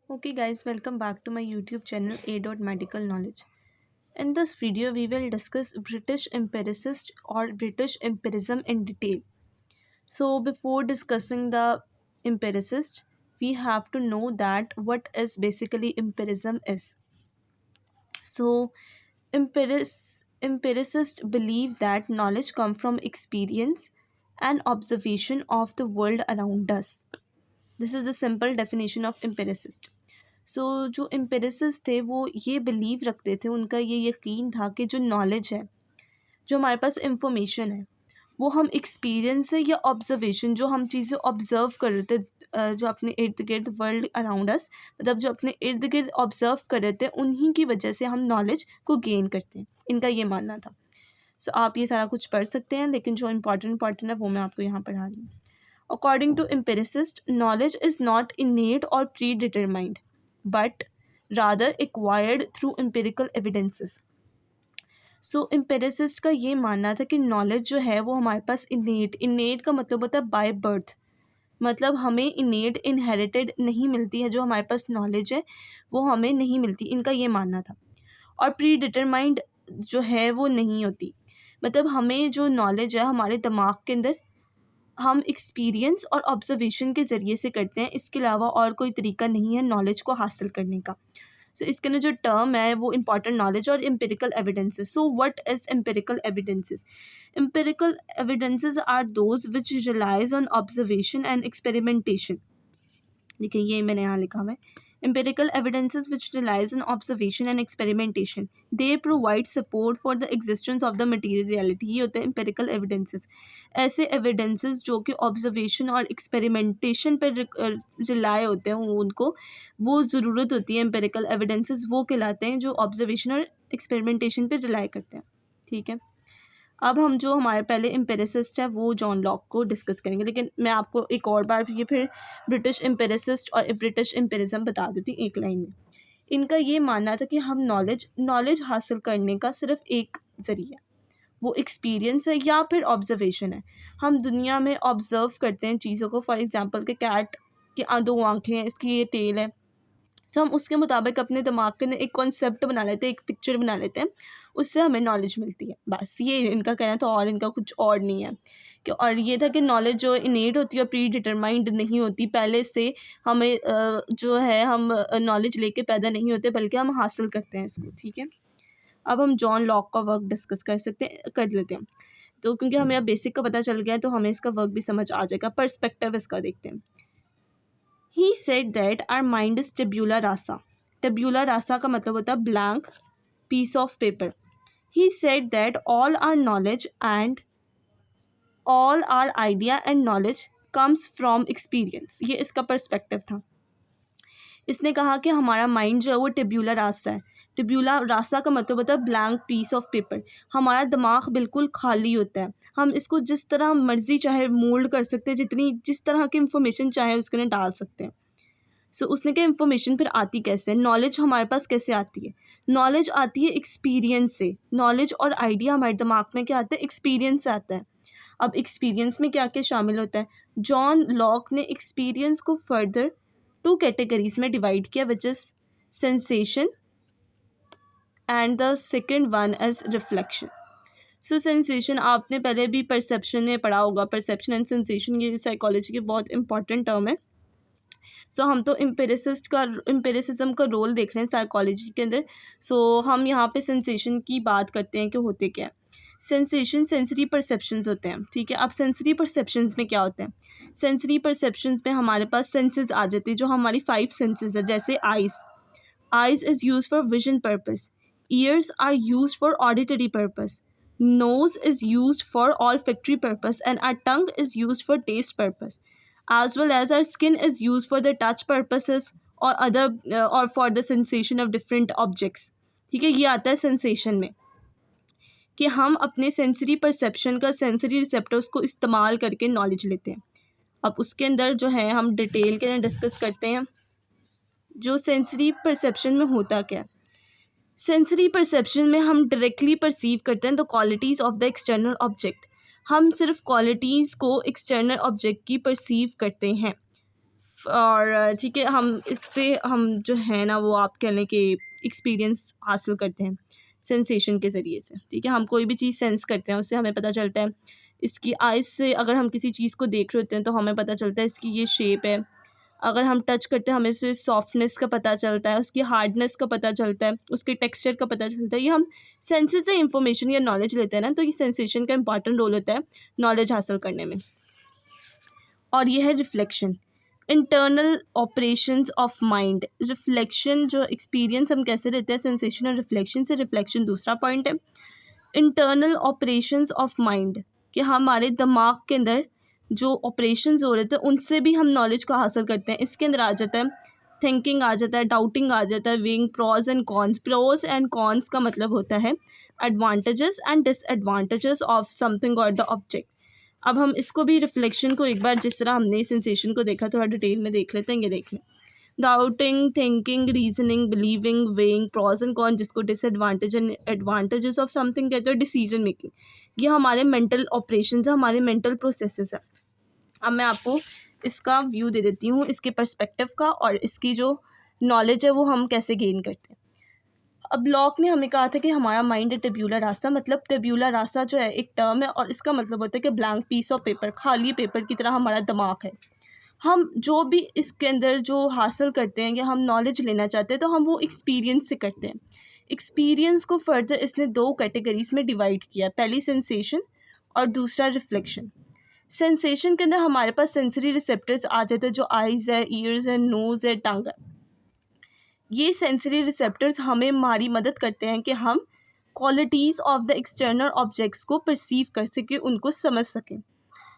Okay guys, welcome back to my YouTube channel A. Medical Knowledge. In this video, we will discuss British empiricist or British empirism in detail. So before discussing the empiricist, we have to know that what is basically empirism is. So empiricists believe that knowledge comes from experience and observation of the world around us. This is the simple definition of empiricist. जो एम्पिरिसिस्ट थे वो ये believe रखते थे, उनका ये यकीन था कि जो नॉलेज है, जो हमारे पास इंफॉर्मेशन है, वो हम एक्सपीरियंस से या ऑब्जर्वेशन जो हम चीज़ें ऑब्ज़र्व कर रहे थे, जो अपने इर्द गिर्द वर्ल्ड अराउंड अस, मतलब जो अपने इर्द गिर्द ऑब्ज़र्व कर रहे थे, उन्हीं की वजह से हम नॉलेज को गेन करते हैं। इनका ये मानना था। आप ये सारा कुछ पढ़ सकते हैं, लेकिन जो इम्पॉर्टेंट है वो मैं आपको यहाँ पढ़ा रही हूँ। According to empiricist, knowledge is not innate or predetermined but rather acquired through empirical evidences. सो एम्पेरिसिस्ट का ये मानना था कि नॉलेज जो है वो हमारे पास इनेट का मतलब होता है बाय बर्थ, मतलब हमें इनेट इनहेरिटेड नहीं मिलती है। जो हमारे पास नॉलेज है वो हमें नहीं मिलती, इनका ये मानना था। और प्री डिटरमाइंड जो है वो नहीं होती, मतलब हमें जो नॉलेज है हमारे दिमाग के अंदर हम एक्सपीरियंस और ऑब्जर्वेशन के ज़रिए से करते हैं, इसके अलावा और कोई तरीका नहीं है नॉलेज को हासिल करने का। इसके अंदर जो टर्म है वो इंपॉर्टेंट नॉलेज और empirical evidences. So what is empirical evidences? Empirical evidences are those which relies on observation and experimentation. देखिए ये मैंने यहाँ लिखा हुआ है, empirical evidences which relies on observation and experimentation, they provide support for the existence of the material reality। ये होते हैं empirical evidences, ऐसे evidences जो कि observation और experimentation पर rely होते हैं, उनको वो ज़रूरत होती है empirical evidences, वो कहलाते हैं जो observation और experimentation पर rely करते हैं। ठीक है, अब हम जो हमारे पहले एम्पिरिसिस्ट है वो जॉन लॉक को डिस्कस करेंगे, लेकिन मैं आपको एक और बार ये फिर ब्रिटिश एम्पिरिसिस्ट और ब्रिटिश एम्पिरिज्म बता देती हूँ एक लाइन में। इनका ये मानना था कि हम नॉलेज हासिल करने का सिर्फ एक ज़रिया, वो एक्सपीरियंस है या फिर ऑब्जर्वेशन है। हम दुनिया में ऑब्ज़र्व करते हैं चीज़ों को, फॉर एग्ज़ाम्पल कि कैट की दो आँखें हैं, इसकी ये टेल है, तो हम उसके मुताबिक अपने दिमाग के अंदर एक कॉन्सेप्ट बना लेते हैं, एक पिक्चर बना लेते हैं, उससे हमें नॉलेज मिलती है। बस ये इनका कहना था, और इनका कुछ और नहीं है कि और ये था कि नॉलेज जो इनेट होती है प्री डिटरमाइंड नहीं होती, पहले से हमें जो है हम नॉलेज लेके पैदा नहीं होते, बल्कि हम हासिल करते हैं इसको। ठीक है, अब हम जॉन लॉक का वर्क डिस्कस कर लेते हैं। तो क्योंकि हमें अब बेसिक का पता चल गया है तो हमें इसका वर्क भी समझ आ जाएगा। पर्सपेक्टिव इसका देखते हैं। He said that our mind is tabula rasa. Tabula rasa का मतलब होता है blank piece of paper. He said that all our knowledge and all our idea and knowledge comes from experience. ये इसका पर्सपेक्टिव था। इसने कहा कि हमारा माइंड जो है वो टेब्यूला रासा है। टेब्यूला रासा का मतलब होता है ब्लैंक पीस ऑफ पेपर। हमारा दिमाग बिल्कुल खाली होता है, हम इसको जिस तरह मर्ज़ी चाहे मोल्ड कर सकते हैं, जिस तरह की इंफॉर्मेशन चाहे उसके अंदर डाल सकते हैं। उसने कहा इंफॉर्मेशन फिर आती कैसे है, नॉलेज हमारे पास कैसे आती है? नॉलेज आती है एक्सपीरियंस से। नॉलेज और आइडिया हमारे दिमाग में क्या आता है? एक्सपीरियंस से आता है। अब एक्सपीरियंस में क्या क्या शामिल होता है? जॉन लॉक ने एक्सपीरियंस को फर्दर 2 कैटेगरीज में डिवाइड किया, which is sensation and the second one is reflection. Sensation आपने पहले भी परसेप्शन में पढ़ा होगा। परसेप्शन एंड सेंसेशन ये साइकोलॉजी की बहुत इंपॉर्टेंट टर्म है। हम तो एम्पिरिसिज्म का रोल देख रहे हैं साइकोलॉजी के अंदर। हम यहाँ पे सेंसेशन की बात करते हैं कि होते क्या है। सेंसेशन सेंसरी परसेप्शंस होते हैं। ठीक है, अब सेंसरी परसेप्शंस में क्या होते हैं? सेंसरी परसेप्शंस में हमारे पास सेंसेस आ जाती है, जो हमारी 5 सेंसेस है। जैसे eyes is use for vision purpose, ears are use for auditory purpose, nose is used for olfactory purpose, and our tongue is used for taste purpose, as well as our skin is used for the touch purposes or other or for the sensation of different objects। ठीक है, ये आता है sensation में कि हम अपने sensory perception का, सेंसरी रिसेप्टर्स को इस्तेमाल करके नॉलेज लेते हैं। अब उसके अंदर जो है हम डिटेल के अंदर डिस्कस करते हैं जो सेंसरी परसेप्शन में होता क्या है। सेंसरी परसेप्शन में हम डायरेक्टली परसीव करते हैं the qualities of the external object. हम सिर्फ क्वालिटीज़ को एक्सटर्नल ऑब्जेक्ट की परसीव करते हैं। और ठीक है, हम इससे हम जो है ना वो आप कह लें कि एक्सपीरियंस हासिल करते हैं सेंसेशन के ज़रिए से। ठीक है, हम कोई भी चीज़ सेंस करते हैं, उससे हमें पता चलता है। इसकी आइज़ से अगर हम किसी चीज़ को देख रहे होते हैं तो हमें पता चलता है इसकी ये शेप है। अगर हम टच करते हैं हमें उससे सॉफ्टनेस का पता चलता है, उसकी हार्डनेस का पता चलता है, उसके टेक्सचर का पता चलता है। ये हम सेंसेस से इंफॉर्मेशन या नॉलेज लेते हैं ना, तो ये सेंसेशन का इंपॉर्टेंट रोल होता है नॉलेज हासिल करने में। और ये है reflection, internal operations of mind. Reflection जो एक्सपीरियंस हम कैसे लेते हैं सेंसेशन और रिफ्लेक्शन से, रिफ्लेक्शन दूसरा पॉइंट है। इंटरनल ऑपरेशंस ऑफ माइंड, कि हमारे दिमाग के अंदर जो ऑपरेशंस हो रहे थे उनसे भी हम नॉलेज को हासिल करते हैं। इसके अंदर आ जाता है थिंकिंग, आ जाता है डाउटिंग, आ जाता है weighing pros and cons. Pros and cons का मतलब होता है advantages and disadvantages of something और द ऑब्जेक्ट। अब हम इसको भी रिफ्लेक्शन को एक बार जिस तरह हमने सेंसेशन को देखा थोड़ा डिटेल में देख लेते हैं। ये देख लें, doubting, thinking, reasoning, believing, weighing pros and con, जिसको disadvantage and advantages of something कहते हैं। डिसीजन मेकिंग, ये हमारे मेंटल ऑपरेशंस है, हमारे मेंटल प्रोसेसेस है। अब मैं आपको इसका व्यू दे देती हूँ, इसके पर्सपेक्टिव का, और इसकी जो नॉलेज है वो हम कैसे गेन करते हैं। अब लॉक ने हमें कहा था कि हमारा माइंड है टेब्यूलर रास्ता। मतलब टेब्यूलर रास्ता जो है एक टर्म है, और इसका मतलब होता है कि ब्लैंक पीस ऑफ पेपर, खाली पेपर की तरह हमारा दिमाग है। हम जो भी इसके अंदर जो हासिल करते हैं या हम नॉलेज लेना चाहते हैं तो हम वो एक्सपीरियंस से करते हैं। एक्सपीरियंस को फर्दर इसने दो कैटेगरीज में डिवाइड किया, पहली सेंसेशन और दूसरा रिफ्लेक्शन। सेंसेशन के अंदर हमारे पास सेंसरी रिसेप्टर्स आ जाते हैं, जो आइज़ है, ईयर्स है, नोज़ है, टंग है। ये सेंसरी रिसेप्टर्स हमें हमारी मदद करते हैं कि हम qualities of the external objects को परसीव कर सकें, उनको समझ सकें।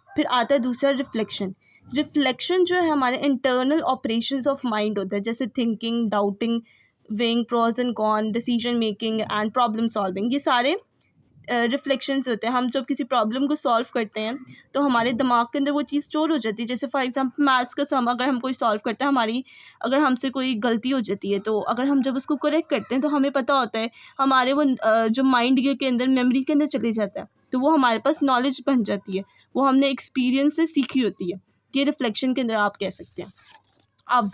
फिर आता है दूसरा रिफ्लेक्शन। रिफ्लेक्शन जो है हमारे इंटरनल ऑपरेशंस ऑफ माइंड होता है, जैसे thinking, doubting, weighing pros and con, decision making and problem solving. ये सारे रिफ्लेक्शंस होते हैं। हम जब किसी प्रॉब्लम को सॉल्व करते हैं तो हमारे दिमाग के अंदर वो चीज़ स्टोर हो जाती है। जैसे फॉर एग्जांपल मैथ्स का सम अगर हम कोई सॉल्व करते हैं, हमारी अगर हमसे कोई गलती हो जाती है तो अगर हम जब उसको करेक्ट करते हैं तो हमें पता होता है, हमारे वो जो माइंड के अंदर, मेमोरी के अंदर चले जाता है, तो वो हमारे पास नॉलेज बन जाती है, वो हमने एक्सपीरियंस से सीखी होती है। ये रिफ्लेक्शन के अंदर आप कह सकते हैं। अब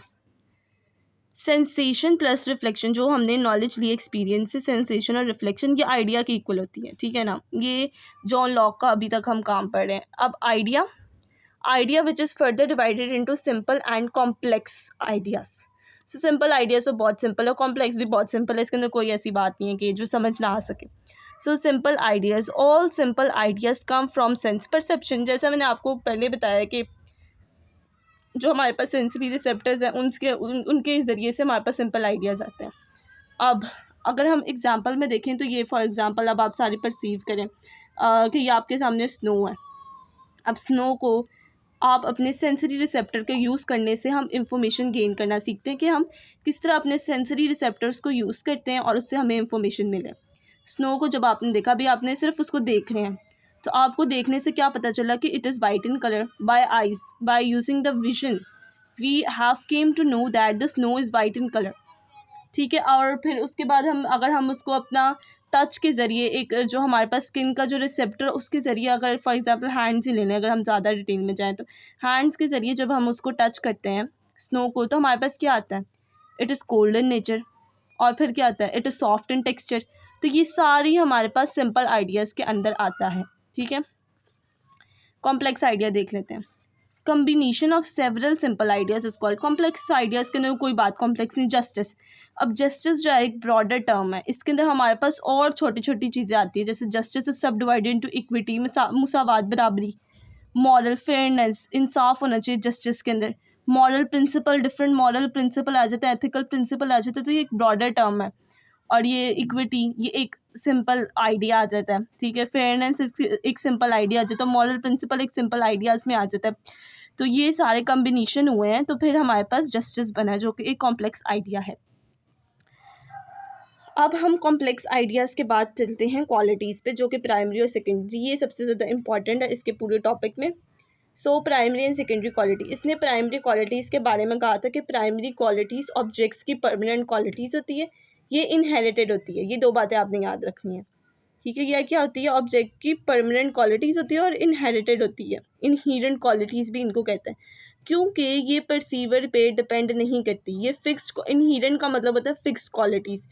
सेंसेशन प्लस रिफ्लेक्शन, जो हमने नॉलेज ली एक्सपीरियंस से, सेंसेशन और रिफ्लेक्शन ये आइडिया की इक्वल होती है। ठीक है ना, ये जॉन लॉक का अभी तक हम काम पढ़ रहे हैं। अब idea which is further divided into simple and complex ideas. So simple ideas तो बहुत सिंपल है, कॉम्प्लेक्स भी बहुत सिंपल है, इसके अंदर कोई ऐसी बात नहीं है कि जो समझ ना आ सके। So simple ideas, all simple ideas come from sense perception. जैसा मैंने आपको पहले बताया कि जो हमारे पास सेंसरी रिसेप्टर्स हैं उनके ज़रिए से हमारे पास सिंपल आइडियाज़ आते हैं। अब अगर हम एग्जांपल में देखें तो ये फॉर एग्जांपल अब आप सारी परसीव करें कि ये आपके सामने स्नो है। अब स्नो को आप अपने सेंसरी रिसेप्टर के यूज़ करने से हम इंफॉर्मेशन गेन करना सीखते हैं कि हम किस तरह अपने सेंसरी रिसेप्टर्स को यूज़ करते हैं और उससे हमें इंफॉर्मेशन मिले। स्नो को जब आपने देखा, भी आपने सिर्फ उसको देख रहे हैं, तो आपको देखने से क्या पता चला कि it is white in colour. By eyes, by using the vision we have came to know that the snow is white in colour. ठीक है, और फिर उसके बाद अगर हम उसको अपना टच के ज़रिए, एक जो हमारे पास स्किन का जो रिसेप्टर उसके ज़रिए, अगर फॉर एग्जांपल हैंड्स ही ले लें, अगर हम ज़्यादा डिटेल में जाएँ तो हैंड्स के ज़रिए जब हम उसको टच करते हैं स्नो को, तो हमारे पास क्या आता है, it is cold in nature. और फिर क्या आता है, it is soft in texture. तो ये सारी हमारे पास सिंपल आइडियाज़ के अंदर आता है। ठीक है, कॉम्प्लेक्स आइडिया देख लेते हैं। Combination of several simple ideas is called complex ideas. के अंदर कोई बात कॉम्प्लेक्स नहीं। जस्टिस, अब जस्टिस जो है एक ब्रॉडर टर्म है, इसके अंदर हमारे पास और छोटी छोटी चीज़ें आती है। जैसे justice is subdivided into equity, मुसावात, बराबरी, मॉरल, फेयरनेस, इंसाफ होना चाहिए जस्टिस के अंदर। Moral principle, different moral principle आ जाते हैं, एथिकल प्रिंसिपल आ जाते हैं, तो ये एक ब्रॉडर टर्म है। और ये इक्विटी, ये एक सिंपल आइडिया आ जाता है। ठीक है, फेयरनेस एक सिंपल आइडिया आ जाता है, मॉरल प्रिंसिपल एक सिंपल आइडियाज़ में आ जाता है। तो ये सारे कम्बिनेशन हुए हैं, तो फिर हमारे पास जस्टिस बना है, जो कि एक कॉम्प्लेक्स आइडिया है। अब हम कॉम्प्लेक्स आइडियाज़ के बाद चलते हैं क्वालिटीज़ पे, जो कि प्राइमरी और सेकेंडरी, ये सबसे ज़्यादा इंपॉर्टेंट है इसके पूरे टॉपिक में। So primary and secondary quality, इसने प्राइमरी क्वालिटीज़ के बारे में कहा था कि प्राइमरी क्वालिटीज़ ऑब्जेक्ट्स की परमानेंट क्वालिटीज़ होती है, ये इनहेरिटेड होती है। ये दो बातें आपने याद रखनी है। ठीक है, यह क्या होती है, ऑब्जेक्ट की परमानेंट क्वालिटीज़ होती है और इनहेरिटेड होती है। इनहेरेंट क्वालिटीज़ भी इनको कहते हैं। क्योंकि ये परसीवर पे डिपेंड नहीं करती। ये फिक्स्ड, इनहेरेंट का मतलब होता है फिक्स्ड क्वालिटीज़,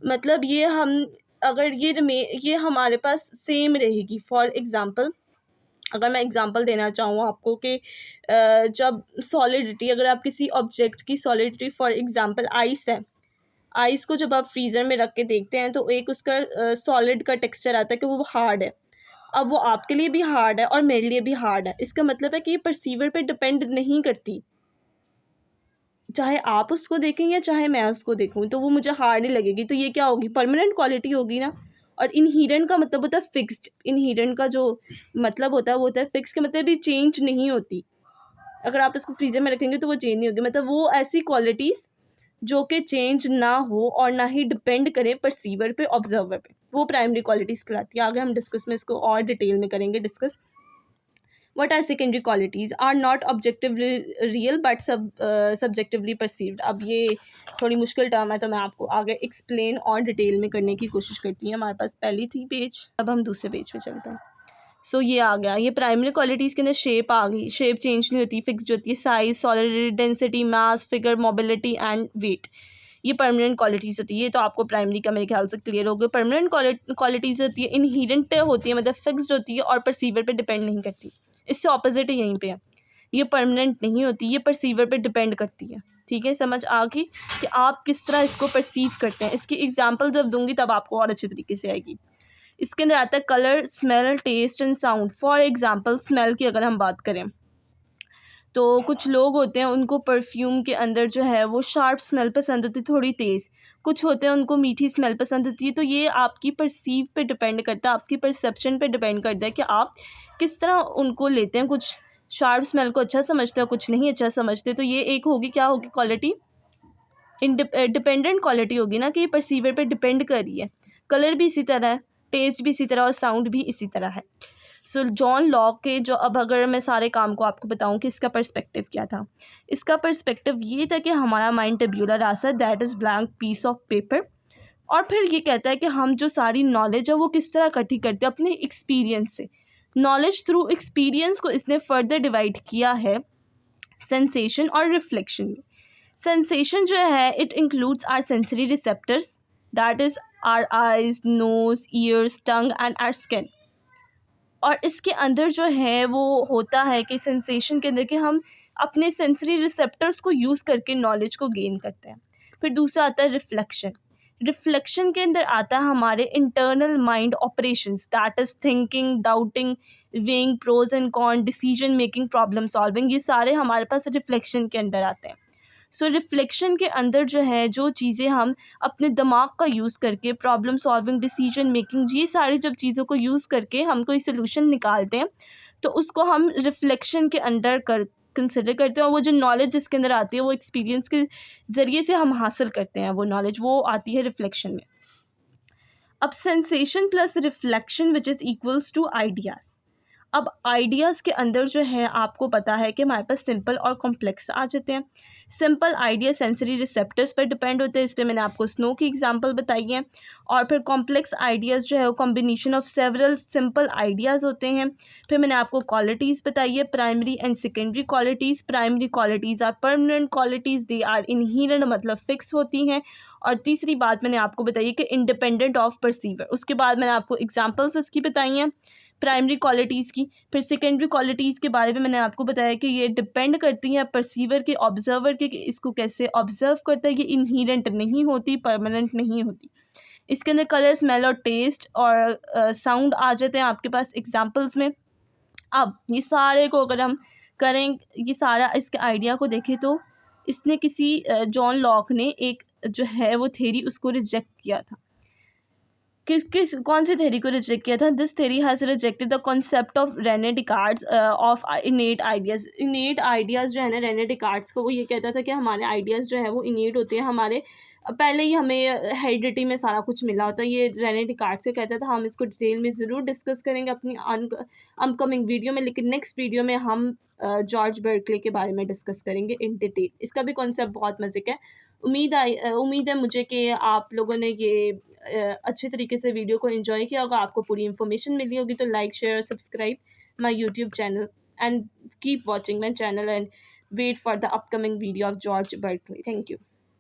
मतलब ये हम अगर ये हमारे पास सेम रहेगी। फॉर एग्ज़ाम्पल, अगर मैं एग्ज़ाम्पल देना चाहूँ आपको कि जब सॉलिडिटी, अगर आप किसी ऑब्जेक्ट की सॉलिडिटी, फॉर एग्ज़ाम्पल आइस है, आइस को जब आप फ्रीज़र में रख के देखते हैं तो एक उसका सॉलिड का टेक्सचर आता है कि वो हार्ड है। अब वो आपके लिए भी हार्ड है और मेरे लिए भी हार्ड है। इसका मतलब है कि ये परसीवर पे डिपेंड नहीं करती। चाहे आप उसको देखें या चाहे मैं उसको देखूँ तो वो मुझे हार्ड ही लगेगी। तो ये क्या होगी? परमानेंट क्वालिटी होगी ना। और इनहेरेंट का मतलब होता है फिक्स्ड। इनहेरेंट का जो मतलब होता है वो होता है फिक्स्ड, का मतलब ये चेंज नहीं होती। अगर आप इसको फ्रीज़र में रखेंगे तो वो चेंज नहीं होगी। मतलब वो ऐसी क्वालिटीज़ जो कि चेंज ना हो और ना ही डिपेंड करें परसीवर पे, ऑब्जर्वर पे, वो प्राइमरी क्वालिटीज़ कहलाती है। आगे हम डिस्कस में इसको और डिटेल में करेंगे discuss. What are secondary qualities? Are not objectively real but subjectively perceived. अब ये थोड़ी मुश्किल टर्म है तो मैं आपको आगे एक्सप्लेन और डिटेल में करने की कोशिश करती हूँ। हमारे पास पहली थी पेज, अब हम दूसरे पेज पे चलते हैं। सो ये आ गया, ये प्राइमरी क्वालिटीज़ के अंदर शेप आ गई। शेप चेंज नहीं होती, फिक्स होती है। Size, solidity, density, mass, figure, mobility and weight, ये परमानेंट क्वालिटीज़ होती है। ये तो आपको प्राइमरी का मेरे ख्याल से क्लियर हो गया। परमानेंट क्वालिटीज़ होती है, इनहेरेंट होती है, मतलब फिक्स्ड होती है और परसीवर पे डिपेंड नहीं करती। इससे ऑपोजिट ही यहीं पे है, ये परमानेंट नहीं होती, ये परसीवर पे डिपेंड करती है। ठीक है, समझ आ गई कि आप किस तरह इसको परसीव करते हैं। इसकी एग्जांपल जब दूंगी तब आपको और अच्छे तरीके से आएगी। इसके अंदर आता है colour, smell, taste and sound. For example smell की अगर हम बात करें तो कुछ लोग होते हैं उनको परफ्यूम के अंदर जो है वो शार्प स्मेल पसंद होती है, थोड़ी तेज़। कुछ होते हैं उनको मीठी स्मेल पसंद होती है। तो ये आपकी परसीव पे डिपेंड करता है, आपकी परसेप्शन पे डिपेंड करता है कि आप किस तरह उनको लेते हैं। कुछ शार्प स्मेल को अच्छा समझते हैं, कुछ नहीं अच्छा समझते। तो ये एक होगी, क्या होगी क्वालिटी? डिपेंडेंट क्वालिटी होगी ना, कि ये परसीवर पे डिपेंड कर रही है। कलर भी इसी तरह है, टेस्ट भी इसी तरह और साउंड भी इसी तरह है। सो जॉन लॉक के जो, अब अगर मैं सारे काम को आपको बताऊं कि इसका पर्सपेक्टिव क्या था, इसका पर्सपेक्टिव ये था कि हमारा mind tabula rasa, that is blank piece of paper. और फिर ये कहता है कि हम जो सारी नॉलेज है वो किस तरह इकट्ठी करते हैं अपने एक्सपीरियंस से। नॉलेज थ्रू एक्सपीरियंस को इसने फर्दर डिवाइड किया है सेंसेशन और रिफ्लेक्शन में। सेंसेशन जो है it includes our sensory receptors, that is our eyes, nose, ears, tongue and our skin. और इसके अंदर जो है वो होता है कि सेंसेशन के अंदर कि हम अपने सेंसरी रिसेप्टर्स को यूज़ करके नॉलेज को गेन करते हैं। फिर दूसरा आता है रिफ्लेक्शन। रिफ्लेक्शन के अंदर आता है हमारे internal mind operations, that is thinking, doubting, weighing pros and con, decision making, problem solving. ये सारे हमारे पास रिफ्लेक्शन के अंदर आते हैं। सो रिफ्लेक्शन के अंदर जो है जो चीज़ें हम अपने दिमाग का यूज़ करके, प्रॉब्लम सॉल्विंग, डिसीजन मेकिंग, ये सारी जब चीज़ों को यूज़ करके हम कोई सोल्यूशन निकालते हैं तो उसको हम रिफ्लेक्शन के अंडर कंसिडर करते हैं। और वो जो नॉलेज जिसके अंदर आती है वो एक्सपीरियंस के ज़रिए से हम हासिल करते हैं, वो नॉलेज वो आती है रिफ्लेक्शन में। अब sensation plus reflection which is equals to ideas. अब आइडियाज़ के अंदर जो है आपको पता है कि हमारे पास सिंपल और कॉम्प्लेक्स आ जाते हैं। सिंपल आइडिया सेंसरी रिसेप्टर्स पर डिपेंड होते हैं, इसलिए मैंने आपको स्नो की एग्जांपल बताई है। और फिर कॉम्प्लेक्स आइडियाज़ जो है वो combination of several simple ideas होते हैं। फिर मैंने आपको क्वालिटीज़ बताई है, primary and secondary qualities. Primary qualities are permanent qualities, they are inherent, मतलब फिक्स होती हैं। और तीसरी बात मैंने आपको बताई है कि इंडिपेंडेंट ऑफ परसीवर। उसके बाद मैंने आपको एग्जांपल्स इसकी बताई हैं प्राइमरी क्वालिटीज़ की। फिर सेकेंडरी क्वालिटीज़ के बारे में मैंने आपको बताया कि ये डिपेंड करती हैं परसीवर के, ऑब्जर्वर के, कि इसको कैसे ऑब्जर्व करता है। ये इनहेरेंट नहीं होती, परमानेंट नहीं होती। इसके अंदर कलर, स्मेल और टेस्ट और साउंड आ जाते हैं आपके पास एग्जांपल्स में। अब ये सारे को अगर हम करें, ये सारा इसके आइडिया को देखें तो इसने किसी जॉन लॉक ने एक जो है वो थेरी उसको रिजेक्ट किया था। किस कौन सी थेरी को रिजेक्ट किया था? This theory has rejected the concept of Rene Descartes of innate ideas. Innate ideas जो है ना, रेने डिकार्ड्स को वो ये कहता था कि हमारे आइडियाज़ जो है वो इनेट होते हैं, हमारे पहले ही हमें हेरिडिटी में सारा कुछ मिला होता है। ये रेने डिकार्ड्स को कहता था। हम इसको डिटेल में ज़रूर डिस्कस करेंगे अपनी अपकमिंग वीडियो में, लेकिन नेक्स्ट वीडियो में हम जॉर्ज बर्कले के बारे में डिस्कस करेंगे इन डिटेल। इसका भी कॉन्सेप्ट बहुत मज़े का है। उम्मीद है मुझे कि आप लोगों ने ये अच्छे तरीके से वीडियो को एंजॉय किया होगा, आपको पूरी इन्फॉर्मेशन मिली होगी। तो लाइक, शेयर और subscribe my YouTube channel and keep watching my channel and wait for the upcoming video of George Berkeley. Thank you.